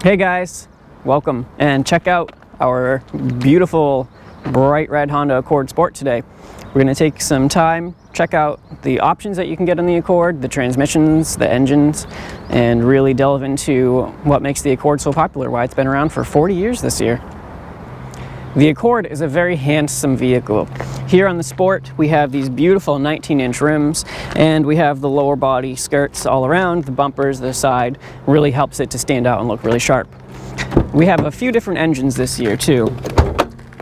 Hey guys, welcome, and check out our beautiful bright red Honda Accord Sport today. We're going to take some time, check out the options that you can get on the Accord, the transmissions, the engines, and really delve into what makes the Accord so popular, why it's been around for 40 years this year. The Accord is a very handsome vehicle. Here on the Sport, we have these beautiful 19-inch rims, and we have the lower body skirts all around, the bumpers, the side, really helps it to stand out and look really sharp. We have a few different engines this year too.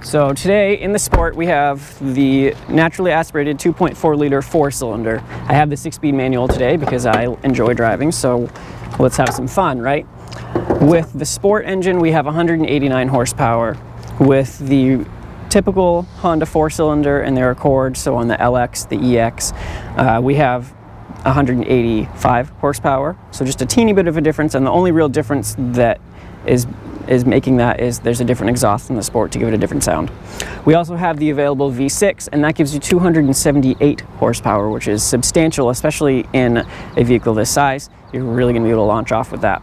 So today in the Sport, we have the naturally aspirated 2.4 liter 4-cylinder. I have the 6-speed manual today because I enjoy driving, so let's have some fun, right? With the Sport engine, we have 189 horsepower. With the typical Honda 4-cylinder and their Accord, so on the LX, the EX, we have 185 horsepower, so just a teeny bit of a difference, and the only real difference that is making that is there's a different exhaust in the Sport to give it a different sound. We also have the available V6, and that gives you 278 horsepower, which is substantial, especially in a vehicle this size. You're really going to be able to launch off with that.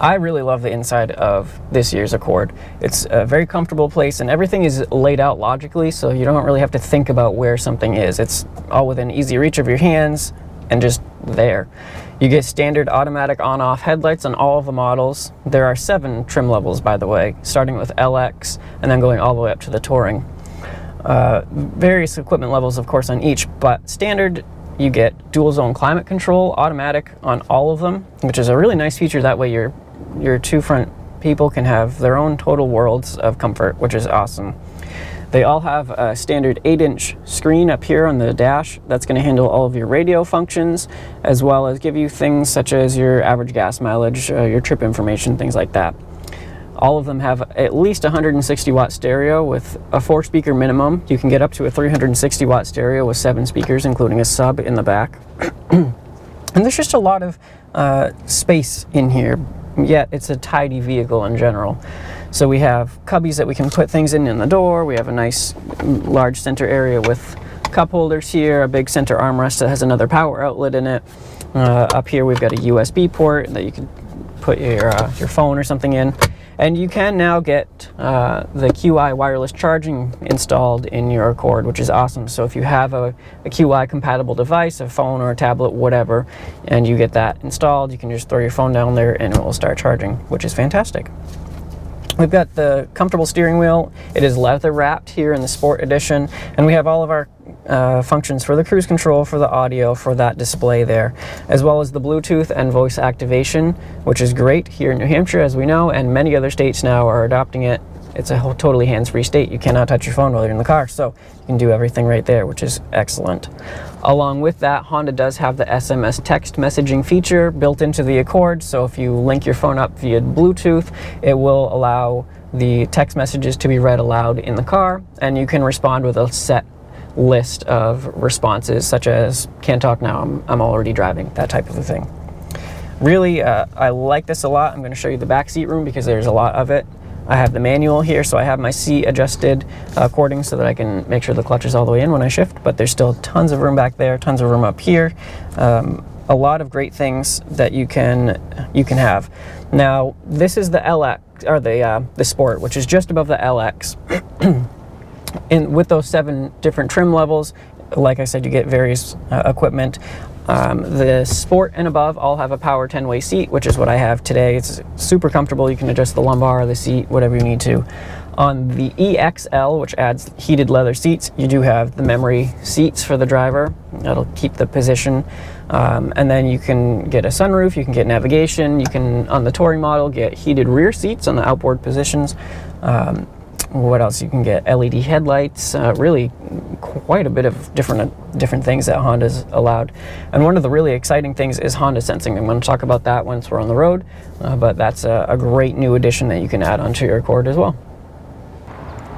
I really love the inside of this year's Accord. It's a very comfortable place, and everything is laid out logically, so you don't really have to think about where something is. It's all within easy reach of your hands and just there. You get standard automatic on-off headlights on all of the models. There are 7 trim levels, by the way, starting with LX and then going all the way up to the Touring. Various equipment levels, of course, on each, but standard, you get dual zone climate control, automatic on all of them, which is a really nice feature. That way your two front people can have their own total worlds of comfort, which is awesome. They all have a standard 8-inch screen up here on the dash that's going to handle all of your radio functions, as well as give you things such as your average gas mileage, your trip information, things like that. All of them have at least 160 watt stereo with a 4-speaker minimum. You can get up to a 360 watt stereo with 7 speakers, including a sub in the back. And there's just a lot of space in here, yet it's a tidy vehicle in general. So we have cubbies that we can put things in the door. We have a nice large center area with cup holders here, a big center armrest that has another power outlet in it. Up here we've got a USB port that you can put your phone or something in. And you can now get the QI wireless charging installed in your Accord, which is awesome. So if you have a QI compatible device, a phone or a tablet, whatever, and you get that installed, you can just throw your phone down there and it will start charging, which is fantastic. We've got the comfortable steering wheel. It is leather wrapped here in the Sport Edition, and we have all of our functions for the cruise control, for the audio, for that display there, as well as the Bluetooth and voice activation, which is great here in New Hampshire, as we know, and many other states now are adopting it. It's a totally hands-free state. You cannot touch your phone while you're in the car, so you can do everything right there, which is excellent. Along with that, Honda does have the SMS Text Messaging feature built into the Accord, so if you link your phone up via Bluetooth, it will allow the text messages to be read aloud in the car, and you can respond with a set list of responses, such as, can't talk now, I'm already driving, that type of a thing. Really, I like this a lot. I'm going to show you the backseat room because there's a lot of it. I have the manual here, so I have my seat adjusted according so that I can make sure the clutch is all the way in when I shift, but there's still tons of room back there, tons of room up here. A lot of great things that you can have. Now, this is the LX, or the Sport, which is just above the LX. And with those 7 different trim levels, like I said, you get various equipment. The Sport and above all have a power 10-way seat, which is what I have today. It's super comfortable. You can adjust the lumbar, the seat, whatever you need to. On the EXL, which adds heated leather seats, you do have the memory seats for the driver. That'll keep the position. And then you can get a sunroof, you can get navigation, you can, on the Touring model, get heated rear seats on the outboard positions. What else? You can get LED headlights, really quite a bit of different things that Honda's allowed. And one of the really exciting things is Honda Sensing. I'm going to talk about that once we're on the road, but that's a great new addition that you can add onto your Accord as well.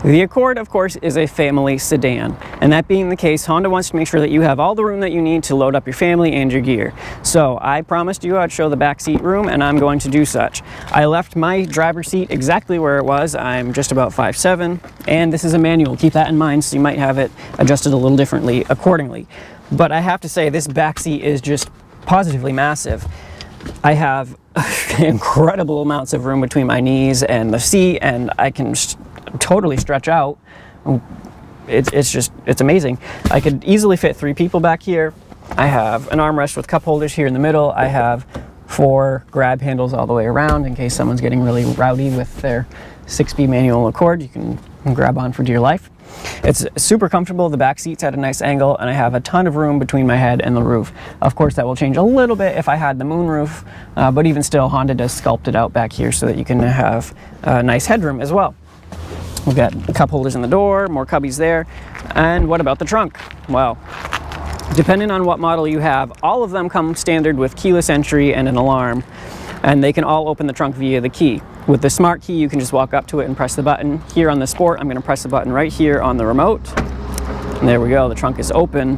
The Accord, of course, is a family sedan, and that being the case, Honda wants to make sure that you have all the room that you need to load up your family and your gear. So I promised you I'd show the backseat room, and I'm going to do such. I left my driver's seat exactly where it was. I'm just about 5'7", and this is a manual. Keep that in mind, so you might have it adjusted a little differently accordingly. But I have to say, this backseat is just positively massive. I have incredible amounts of room between my knees and the seat, and I can totally stretch out. It's amazing. I could easily fit 3 people back here. I have an armrest with cup holders here in the middle. I have 4 grab handles all the way around in case someone's getting really rowdy with their 6-speed manual Accord. You can grab on for dear life. It's super comfortable. The back seat's at a nice angle, and I have a ton of room between my head and the roof. Of course, that will change a little bit if I had the moonroof, but even still, Honda does sculpt it out back here so that you can have nice headroom as well. We've got cup holders in the door, more cubbies there. And what about the trunk? Well, depending on what model you have, all of them come standard with keyless entry and an alarm, and they can all open the trunk via the key. With the smart key, you can just walk up to it and press the button. Here on the Sport, I'm going to press the button right here on the remote. And there we go, the trunk is open.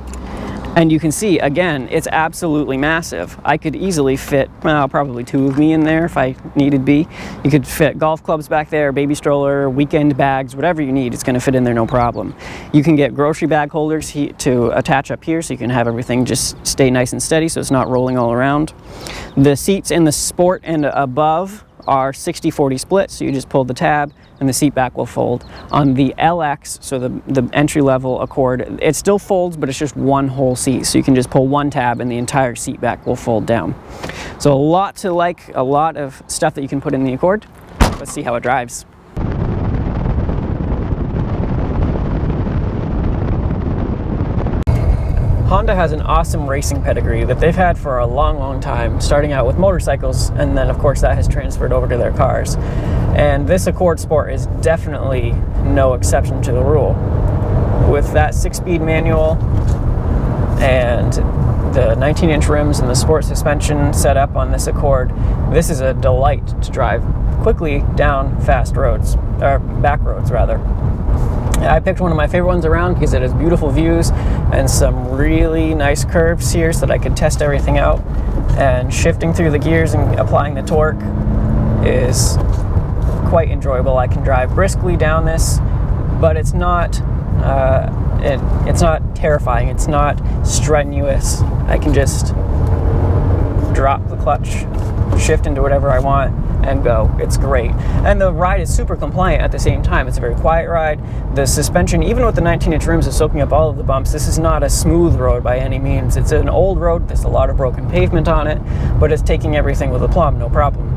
And you can see, again, it's absolutely massive. I could easily fit, well, probably 2 of me in there if I needed be. You could fit golf clubs back there, baby stroller, weekend bags, whatever you need, it's going to fit in there no problem. You can get grocery bag holders to attach up here so you can have everything just stay nice and steady so it's not rolling all around. The seats in the Sport and above are 60-40 split, so you just pull the tab and the seat back will fold. On the LX, so the entry-level Accord, it still folds, but it's just one whole seat, so you can just pull one tab and the entire seat back will fold down. So a lot to like, a lot of stuff that you can put in the Accord. Let's see how it drives. Honda has an awesome racing pedigree that they've had for a long time, starting out with motorcycles, and then of course that has transferred over to their cars. And this Accord Sport is definitely no exception to the rule. With that 6-speed manual and the 19-inch rims and the sport suspension set up on this Accord, this is a delight to drive quickly down fast roads, or back roads rather. I picked one of my favorite ones around because it has beautiful views and some really nice curves here so that I could test everything out. And shifting through the gears and applying the torque is quite enjoyable. I can drive briskly down this, but it's not it's not terrifying. It's not strenuous. I can just drop the clutch, shift into whatever I want, and go. It's great. And the ride is super compliant at the same time. It's a very quiet ride. The suspension, even with the 19-inch rims, is soaking up all of the bumps. This is not a smooth road by any means. It's an old road. There's a lot of broken pavement on it, but it's taking everything with aplomb, no problem.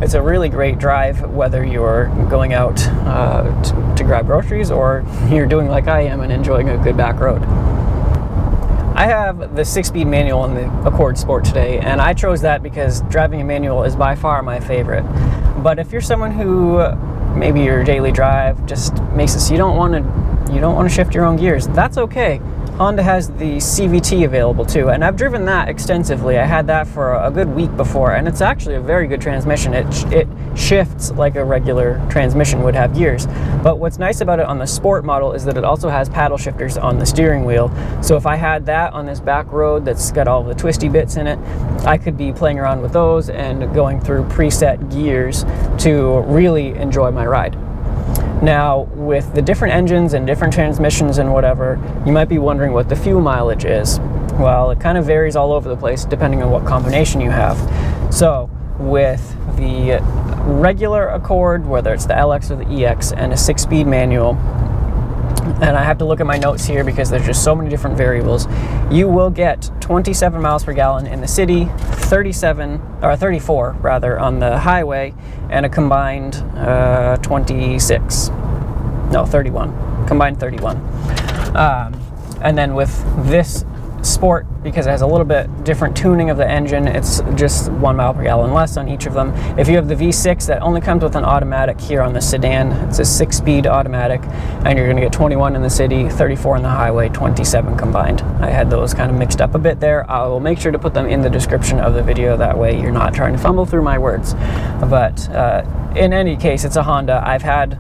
It's a really great drive, whether you're going out to grab groceries or you're doing like I am and enjoying a good back road. I have the 6-speed manual in the Accord Sport today, and I chose that because driving a manual is by far my favorite. But if you're someone who maybe your daily drive just makes it so you don't want to shift your own gears, that's okay. Honda has the CVT available too, and I've driven that extensively. I had that for a good week before, and it's actually a very good transmission. It shifts like a regular transmission would have gears. But what's nice about it on the Sport model is that it also has paddle shifters on the steering wheel. So if I had that on this back road that's got all the twisty bits in it, I could be playing around with those and going through preset gears to really enjoy my ride. Now, with the different engines and different transmissions and whatever, you might be wondering what the fuel mileage is. Well, it kind of varies all over the place depending on what combination you have. So, with the regular Accord, whether it's the LX or the EX, and a 6-speed manual, and I have to look at my notes here because there's just so many different variables, you will get 27 miles per gallon in the city, 34 rather on the highway, and a combined 31, combined 31. And then with this Sport, because it has a little bit different tuning of the engine, it's just 1 mile per gallon less on each of them. If you have the V6, that only comes with an automatic here on the sedan. It's a 6-speed automatic, and you're going to get 21 in the city, 34 on the highway, 27 combined. I had those kind of mixed up a bit there. I will make sure to put them in the description of the video, that way you're not trying to fumble through my words. But in any case, it's a Honda. I've had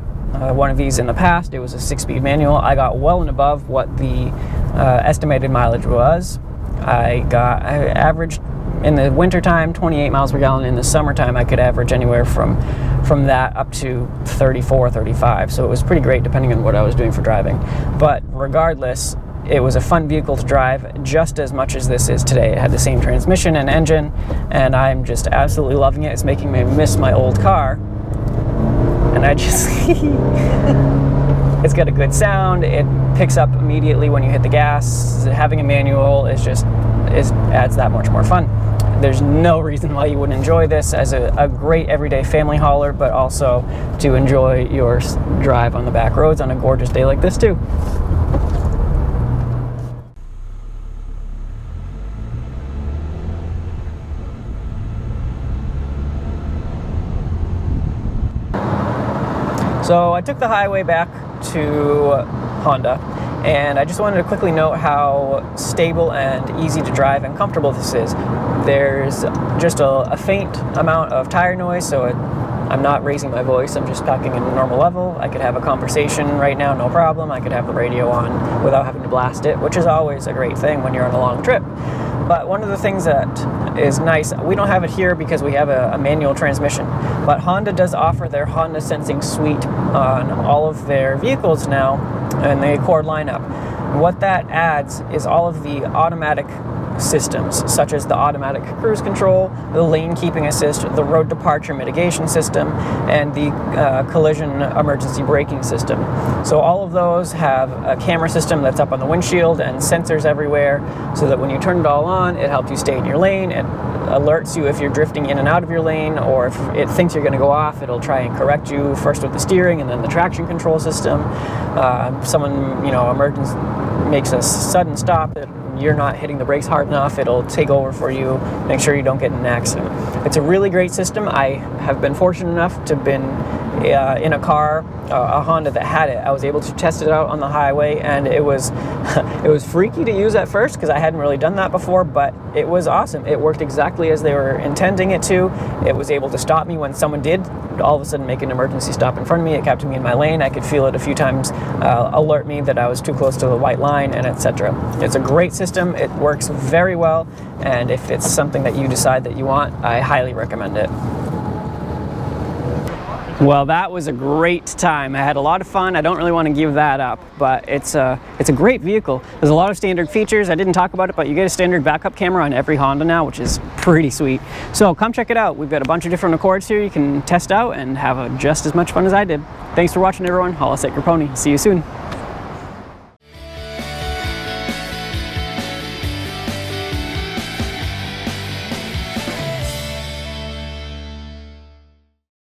one of these in the past. It was a 6-speed manual. I got well and above what the estimated mileage was. I averaged in the wintertime 28 miles per gallon. In the summertime I could average anywhere from that up to 34, 35. So it was pretty great depending on what I was doing for driving. But regardless, it was a fun vehicle to drive just as much as this is today. It had the same transmission and engine, and I'm just absolutely loving it. It's making me miss my old car. And I just... It's got a good sound. It picks up immediately when you hit the gas. Having a manual adds that much more fun. There's no reason why you wouldn't enjoy this as a great everyday family hauler, but also to enjoy your drive on the back roads on a gorgeous day like this too. So I took the highway back to Honda, and I just wanted to quickly note how stable and easy to drive and comfortable this is. There's just a faint amount of tire noise, so I'm not raising my voice, I'm just talking in a normal level. I could have a conversation right now, no problem. I could have the radio on without having to blast it, which is always a great thing when you're on a long trip. But one of the things that is nice, we don't have it here because we have a manual transmission, but Honda does offer their Honda Sensing Suite on all of their vehicles now in the Accord lineup. What that adds is all of the automatic systems, such as the automatic cruise control, the lane keeping assist, the road departure mitigation system, and the collision emergency braking system. So all of those have a camera system that's up on the windshield and sensors everywhere, so that when you turn it all on, it helps you stay in your lane. It alerts you if you're drifting in and out of your lane, or if it thinks you're going to go off, it'll try and correct you first with the steering and then the traction control system. Someone, emergency makes a sudden stop, you're not hitting the brakes hard enough, it'll take over for you, make sure you don't get in an accident. It's a really great system. I have been fortunate enough to have been in a car, a Honda that had it. I was able to test it out on the highway, and it was it was freaky to use at first because I hadn't really done that before, but it was awesome. It worked exactly as they were intending it to. It was able to stop me when someone did all of a sudden make an emergency stop in front of me. It kept me in my lane. I could feel it a few times alert me that I was too close to the white line, and etc. It's a great system. It works very well, and if it's something that you decide that you want, I highly recommend it. Well, that was a great time. I had a lot of fun. I don't really want to give that up, but it's a great vehicle. There's a lot of standard features. I didn't talk about it, but you get a standard backup camera on every Honda now, which is pretty sweet. So come check it out. We've got a bunch of different Accords here you can test out and have just as much fun as I did. Thanks for watching, everyone. Holla at Grappone. See you soon.